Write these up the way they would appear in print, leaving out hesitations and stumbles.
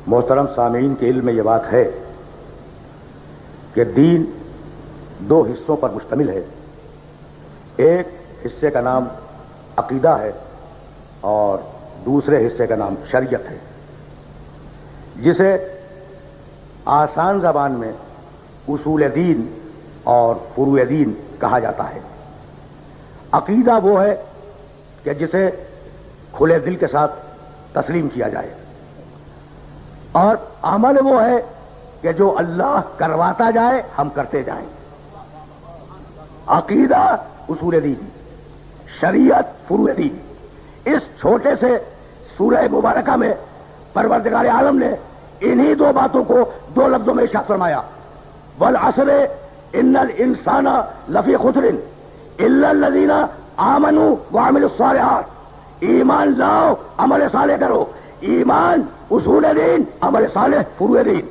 محترم سامعین کے علم میں یہ بات ہے کہ دین دو حصوں پر مشتمل ہے. ایک حصے کا نام عقیدہ ہے اور دوسرے حصے کا نام شریعت ہے، جسے آسان زبان میں اصول دین اور فروع دین کہا جاتا ہے. عقیدہ وہ ہے کہ جسے کھلے دل کے ساتھ تسلیم کیا جائے، اور عمل وہ ہے کہ جو اللہ کرواتا جائے ہم کرتے جائیں. عقیدہ اصول دین، شریعت فروع دین. اس چھوٹے سے سورہ مبارکہ میں پروردگار عالم نے انہی دو باتوں کو دو لفظوں میں ارشاد فرمایا، والعصر ان الانسان لفی خسر الا الذین آمنوا وعملوا الصالحات. ایمان لاؤ، عمل صالح کرو. ایمان اصول دین، عمل صالح فروع دین.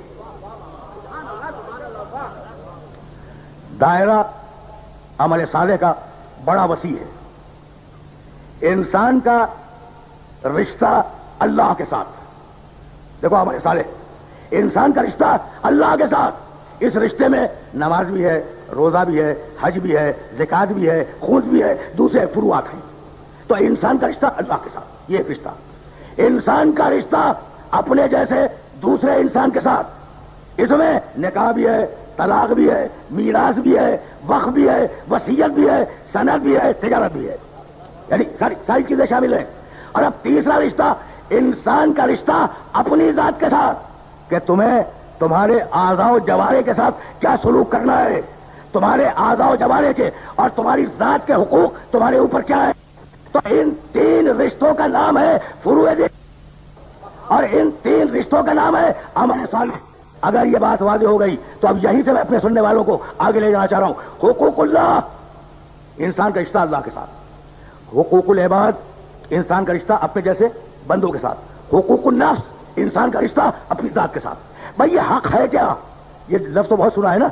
دائرہ عمل صالح کا بڑا وسیع ہے. انسان کا رشتہ اللہ کے ساتھ، دیکھو عمل صالح، انسان کا رشتہ اللہ کے ساتھ. اس رشتے میں نماز بھی ہے، روزہ بھی ہے، حج بھی ہے، زکات بھی ہے، خون بھی ہے، دوسرے فروعات ہیں. تو انسان کا رشتہ اللہ کے ساتھ، یہ رشتہ. انسان کا رشتہ اپنے جیسے دوسرے انسان کے ساتھ، اس میں نکاح بھی ہے، طلاق بھی ہے، میراث بھی ہے، وقف بھی ہے، وصیت بھی ہے، سند بھی ہے، تجارت بھی ہے، یعنی ساری چیزیں شامل ہیں. اور اب تیسرا رشتہ انسان کا رشتہ اپنی ذات کے ساتھ، کہ تمہیں تمہارے اعضاء و جوارح کے ساتھ کیا سلوک کرنا ہے، تمہارے اعضاء و جوارح کے اور تمہاری ذات کے حقوق تمہارے اوپر کیا ہے. تو ان تین رشتوں کا نام ہے فروع دین، اور ان تین رشتوں کا نام ہے عمل صالح. اگر یہ بات واضح ہو گئی تو اب یہیں سے میں اپنے سننے والوں کو آگے لے جانا چاہ رہا ہوں. حقوق اللہ، انسان کا رشتہ اللہ کے ساتھ. حقوق العباد، انسان کا رشتہ اپنے جیسے بندوں کے ساتھ. حقوق النفس، انسان کا رشتہ اپنی ذات کے ساتھ. بھائی یہ حق ہے کیا؟ یہ لفظ تو بہت سنا ہے نا،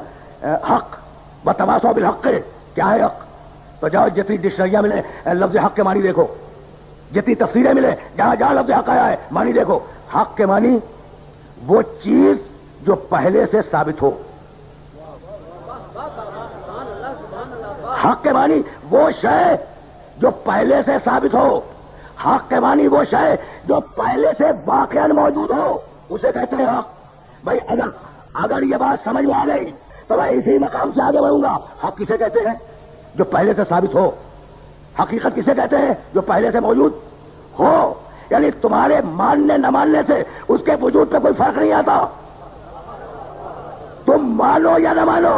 حق وتواصوا بالحق. کیا ہے حق؟ تو جاؤ جتنی ڈکشنریاں ملے لفظ حق کے معنی دیکھو، جتنی تفسیریں ملے جہاں جہاں لفظ حق آیا ہے معنی دیکھو. حق کے معنی وہ چیز جو پہلے سے ثابت ہو. حق کے معنی وہ شے جو پہلے سے ثابت ہو. حق کے معنی وہ شے جو پہلے سے واقعاً موجود ہو، اسے کہتے ہیں حق. بھائی اگر یہ بات سمجھ میں آ گئی تو میں اسی مقام سے آگے بڑھوں گا. حق کسے کہتے ہیں؟ جو پہلے سے ثابت ہو. حقیقت کسے کہتے ہیں؟ جو پہلے سے موجود ہو. یعنی تمہارے ماننے نہ ماننے سے اس کے وجود پہ کوئی فرق نہیں آتا. تم مانو یا نہ مانو،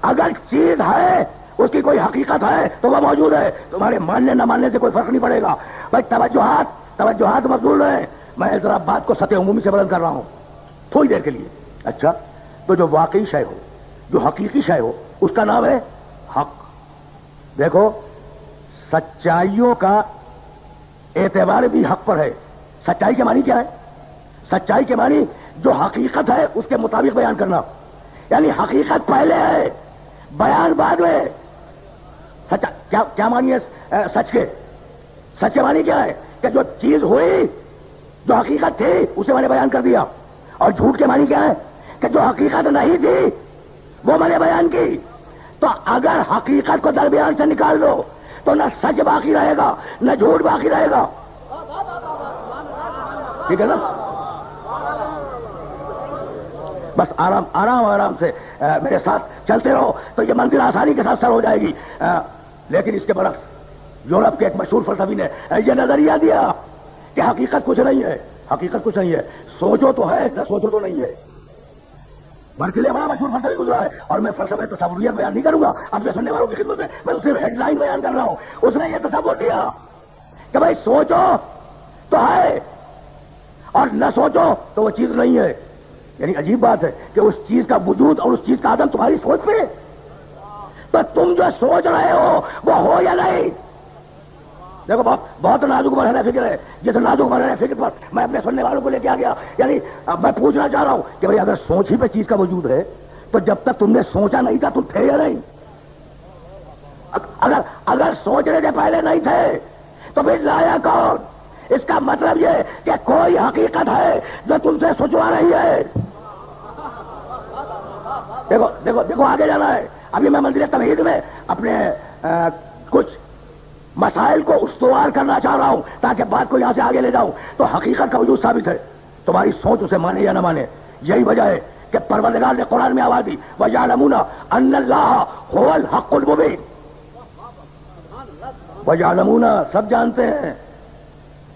اگر چیز ہے، اس کی کوئی حقیقت ہے تو وہ موجود ہے. تمہارے ماننے نہ ماننے سے کوئی فرق نہیں پڑے گا. بھائی توجہات مقبول ہیں. میں ذرا بات کو سطح عمومی سے بلند کر رہا ہوں تھوڑی دیر کے لیے. اچھا، تو جو واقعی شے ہو، جو حقیقی شے ہو، اس کا نام ہے حق. دیکھو، سچائیوں کا اعتبار بھی حق پر ہے. سچائی کے معنی کیا ہے؟ سچائی کے معنی جو حقیقت ہے اس کے مطابق بیان کرنا. یعنی حقیقت پہلے ہے، بیان بعد میں. کیا معنی ہے سچ کے؟ سچ کے معنی کیا ہے؟ کہ جو چیز ہوئی، جو حقیقت تھی، اسے میں نے بیان کر دیا. اور جھوٹ کے معنی کیا ہے؟ کہ جو حقیقت نہیں تھی وہ میں نے بیان کی. تو اگر حقیقت کو درمیان سے نکال دو تو نہ سچ باقی رہے گا نہ جھوٹ باقی رہے گا. ٹھیک ہے نا؟ بس آرام سے میرے ساتھ چلتے رہو تو یہ منزل آسانی کے ساتھ سر ہو جائے گی. لیکن اس کے برعکس یورپ کے ایک مشہور فلسفی نے یہ نظریہ دیا کہ حقیقت کچھ نہیں ہے. حقیقت کچھ نہیں ہے، سوچو تو ہے نہ سوچو تو نہیں ہے. برکلے بڑا مشہور فلسفی گزرا ہے، اور میں فلسفہ تصوریت بیان نہیں کروں گا اپنے سننے والوں کی خدمت میں صرف ہیڈ لائن بیان کر رہا ہوں. اس نے یہ تصور دیا کہ بھائی سوچو تو ہے اور نہ سوچو تو وہ چیز نہیں ہے. یعنی عجیب بات ہے کہ اس چیز کا وجود اور اس چیز کا عدم تمہاری سوچ پہ. تو تم جو سوچ رہے ہو وہ ہو یا نہیں. دیکھو بہت نازک مرحلہ فکر ہے. جس نازک مرحلہ فکر پر میں اپنے سننے والوں کو لے کے آ گیا. یعنی اب میں پوچھنا چاہ رہا ہوں کہ بھائی اگر سوچ ہی پہ چیز کا وجود ہے تو جب تک تم نے سوچا نہیں تھا تم تھے یا نہیں؟ اگر سوچنے سے پہلے نہیں تھے تو پھر لایا کون؟ اس کا مطلب یہ کہ کوئی حقیقت ہے جو تم سے سچوا رہی ہے. دیکھو دیکھو دیکھو آگے جانا ہے. ابھی میں منزل تمہید میں اپنے کچھ مسائل کو استوار کرنا چاہ رہا ہوں تاکہ بات کو یہاں سے آگے لے جاؤں. تو حقیقت کا وجود ثابت ہے, تمہاری سوچ اسے مانے یا نہ مانے. یہی وجہ ہے کہ پروردگار نے قرآن میں آواز دی وَيَعْلَمُونَ أَنَّ اللَّهَ هُوَ الْحَقُّ الْمُبِينُ. وَيَعْلَمُونَ سب جانتے ہیں,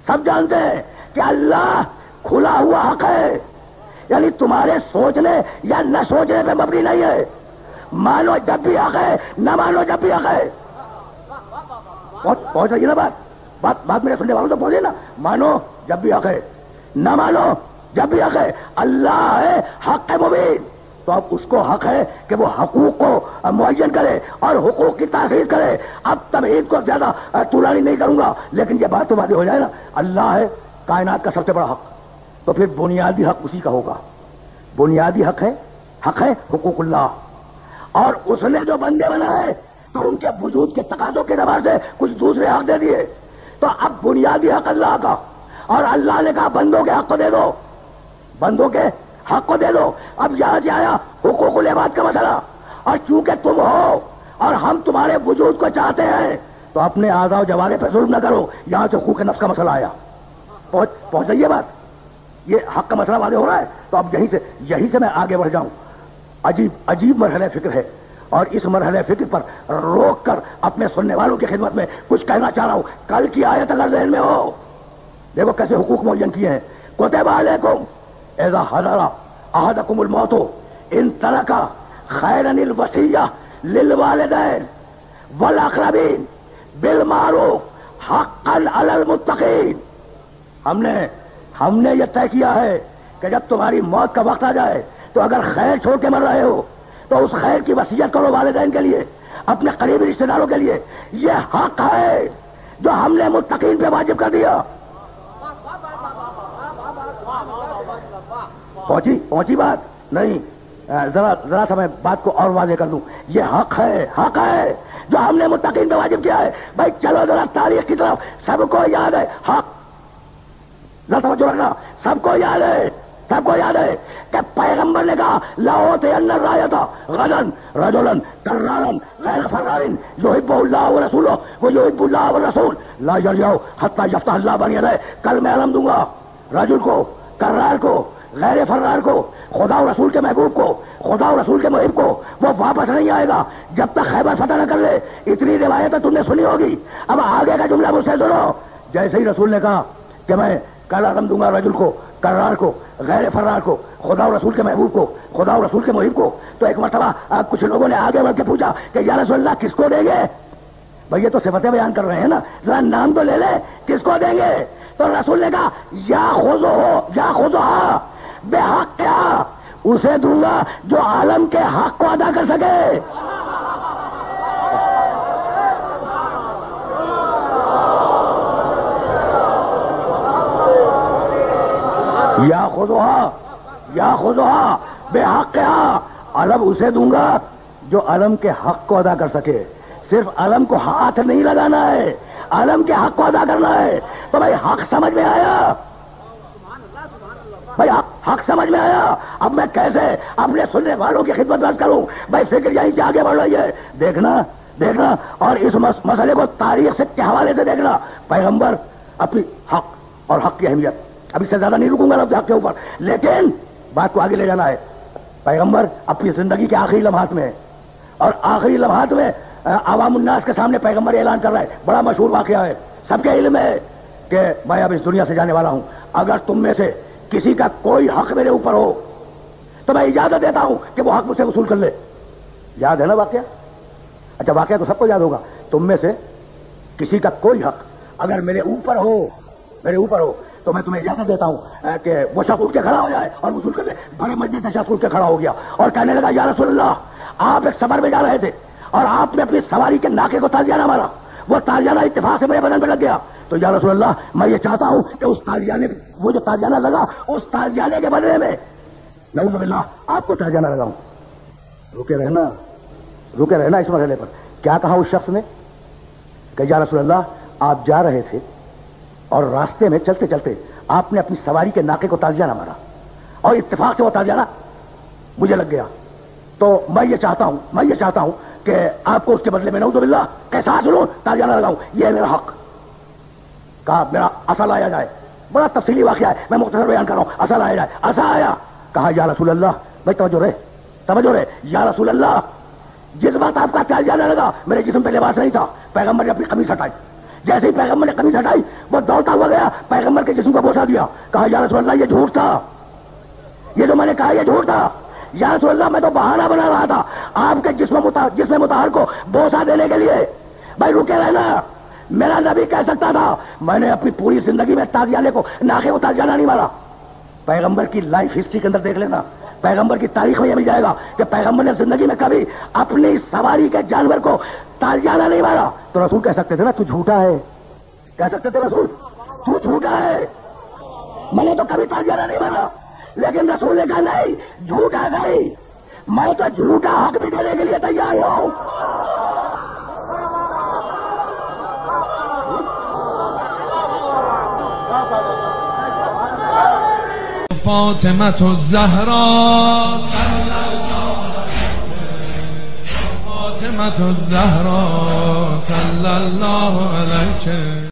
سب جانتے ہیں کہ اللہ کھلا ہوا حق ہے. یعنی تمہارے سوچنے یا نہ سوچنے پہ مبنی نہیں ہے. مانو جب بھی حق ہے, نہ مانو جب بھی حق ہے. پہنچ رہی ہے نا بات میرے سننے والوں تو پہنچے نا. مانو جب بھی حق ہے, نہ مانو جب بھی حق ہے. اللہ ہے حق مبین. تو اب اس کو حق ہے کہ وہ حقوق کو معین کرے اور حقوق کی تاثیر کرے. اب تمہید کو زیادہ طولانی نہیں کروں گا, لیکن یہ بات تو واضح ہو جائے نا. اللہ ہے کائنات کا سب سے بڑا حق, تو پھر بنیادی حق اسی کا ہوگا. بنیادی حق ہے حقوق اللہ. اور اس نے جو بندے بنائے تو ان کے وجود کے تقاضوں کے اعتبار سے کچھ دوسرے حق دے دیے. تو اب بنیادی حق اللہ کا, اور اللہ نے کہا بندوں کے حق کو دے دو, بندوں کے حق کو دے دو. اب یہاں سے آیا حقوق العباد کا مسئلہ. اور چونکہ تم ہو اور ہم تمہارے وجود کو چاہتے ہیں تو اپنے اعضاء و جوارح پہ ظلم نہ کرو. یہاں سے حقوق نفس کا مسئلہ آیا. پہنچ رہی ہے بات. یہ حق کا مسئلہ واضح ہو رہا ہے. تو اب یہیں سے میں آگے بڑھ جاؤں. عجیب مرحلہ فکر ہے, اور اس مرحلہ فکر پر روک کر اپنے سننے والوں کی خدمت میں کچھ کہنا چاہ رہا ہوں. کل کی آیت اگر ذہن میں ہو, دیکھو کیسے حقوق معین کیے ہیں. کتب علیکم اذا حضر احدکم الموت ان ترک خیرا الوصیہ للوالدین والاقربین بالمعروف حقا علی المتقین. ہم نے یہ طے کیا ہے کہ جب تمہاری موت کا وقت آ جائے تو اگر خیر چھوڑ کے مر رہے ہو تو اس خیر کی وصیت کرو والدین کے لیے, اپنے قریبی رشتہ داروں کے لیے. یہ حق ہے جو ہم نے متقین پہ واجب کر دیا. پہنچی بات نہیں؟ ذرا سا میں بات کو اور واضح کر دوں. یہ حق ہے جو ہم نے متقین پہ واجب کیا ہے. بھائی چلو ذرا تاریخ کی طرف. سب کو یاد ہے حق, ذرا توجہ رکھنا. سب کو یاد ہے کہ پیغمبر نے کہا لأوتین الرایۃ غدا رجلا کرارا غیر فرار یحب اللہ ورسولہ ویحب اللہ والرسول لا یرجع حتی یفتح اللہ بین یدیہ. کل میں علم دوں گا رجل کو, کرار کو, غیر فرار کو, خدا و رسول کے محبوب کو, خدا و رسول کے محب کو. وہ واپس نہیں آئے گا جب تک خیبر فتح نہ کر لے. اتنی روایتیں تم نے سنی ہوگی. اب آگے کا جملہ مجھ سے سنو. جیسے ہی رسول نے کہا کہ میں کل علم دوں گا رجل کو, کرار کو, غیر فرار کو, خدا و رسول کے محبوب کو, خدا و رسول کے محب کو, تو ایک مرتبہ کچھ لوگوں نے آگے بڑھ کے پوچھا کہ یا رسول اللہ کس کو دیں گے؟ بھئی یہ تو صفتیں بیان کر رہے ہیں نا, ذرا نام تو لے لے, کس کو دیں گے؟ تو رسول نے کہا یا خذوہا بحق کیا, اسے دوں گا جو عالم کے حق کو ادا کر سکے. یا خذوہا بحق کیا, علم اسے دوں گا جو علم کے حق کو ادا کر سکے. صرف علم کو ہاتھ نہیں لگانا ہے, علم کے حق کو ادا کرنا ہے. تو بھائی حق سمجھ میں آیا؟ بھائی حق سمجھ میں آیا؟ اب میں کیسے اپنے سننے والوں کی خدمت درج کروں؟ بھائی فکر یہیں سے آگے بڑھ رہی ہے. دیکھنا اور اس مسئلے کو تاریخ سے کے حوالے سے دیکھنا. پیغمبر اپنی حق اور حق کی اہمیت, اب اس سے زیادہ نہیں رکوں گا لفظ حق کے اوپر, لیکن بات کو آگے لے جانا ہے. پیغمبر اپنی زندگی کے آخری لمحات میں, اور آخری لمحات میں عوام الناس کے سامنے پیغمبر اعلان کر رہا ہے. بڑا مشہور واقعہ ہے, سب کے علم ہے کہ میں اب اس دنیا سے جانے والا ہوں. اگر تم میں سے کسی کا کوئی حق میرے اوپر ہو تو میں اجازت دیتا ہوں کہ وہ حق مجھ سے وصول کر لے. یاد ہے نا واقعہ؟ اچھا واقعہ تو سب کو یاد ہوگا. تم میں سے کسی کا کوئی حق اگر میرے اوپر ہو تو میں تمہیں اجازت دیتا ہوں کہ وہ شخص اٹھ کے کھڑا ہو جائے اور وصول کر لے. بڑے مجلس سے شخص اٹھ کے کھڑا ہو گیا اور کہنے لگا یا رسول اللہ, آپ ایک سفر میں جا رہے تھے اور آپ نے اپنی سواری کے ناکے کو تازیانہ مارا. وہ تازیانہ اتفاق سے میرے بدن پہ لگ گیا. تو یا رسول اللہ میں یہ چاہتا ہوں کہ اس تازیانہ, وہ جو تازیانہ لگا اس تازیانہ کے بدلے میں نعوذ باللہ آپ کو تازیانہ لگاؤں. رکے رہنا اس مرحلے پر. کیا کہا اس شخص نے کہ یا رسول اللہ آپ جا رہے تھے اور راستے میں چلتے چلتے آپ نے اپنی سواری کے ناکے کو تازیانہ مارا اور اتفاق سے وہ تازیانہ مجھے لگ گیا، تو میں یہ چاہتا ہوں کہ آپ کو اس کے بدلے میں نعوذ باللہ کیسا سنوں تازیانہ لگاؤں، یہ ہے میرا حق۔ کہا میرا عصا لایا جائے، بڑا تفصیلی واقعہ ہے، میں مختصر بیان کر رہا ہوں، عصا لایا جائے، عصا آیا، کہا یا رسول اللہ، بھائی توجہ رہے، یا رسول اللہ، جس بات آپ کا تازیانہ لگا میرے جسم پہ لباس نہیں تھا، پیغمبر نے اپنی قمیص ہٹائی، جیسے ہی پیغمبر نے قمیص ہٹائی وہ دوڑتا ہوا گیا، پیغمبر کے جسم کو بوسہ دیا، کہا یا رسول اللہ یہ جھوٹ تھا، یہ جو میں نے کہا یہ جھوٹ تھا، یا رسول اللہ میں تو بہانہ بنا رہا تھا آپ کے جسم مطہر کو بوسہ دینے کے لیے، بھائی رکے رہنا، میرا نبی کہہ سکتا تھا، میں نے اپنی پوری زندگی میں تازیانے کو ناخے کو تازیانہ نہیں مارا۔ پیغمبر کی لائف ہسٹری کے اندر دیکھ لینا، پیغمبر کی تاریخ میں یہ مل جائے گا کہ پیغمبر نے زندگی میں کبھی اپنی سواری کے جانور کو تازیانہ نہیں مارا۔ تو رسول کہہ سکتے تھے نا تو جھوٹا ہے، کہہ سکتے تھے رسول تو جھوٹا ہے، میں نے تو کبھی تازیانہ نہیں مارا، لیکن رسول نے کہا نہیں جھوٹا نہیں، میں تو جھوٹا حق بھی دینے کے لیے تیار ہوں۔ فاطمة الزهراء فاطمة الزهراء صلى الله عليه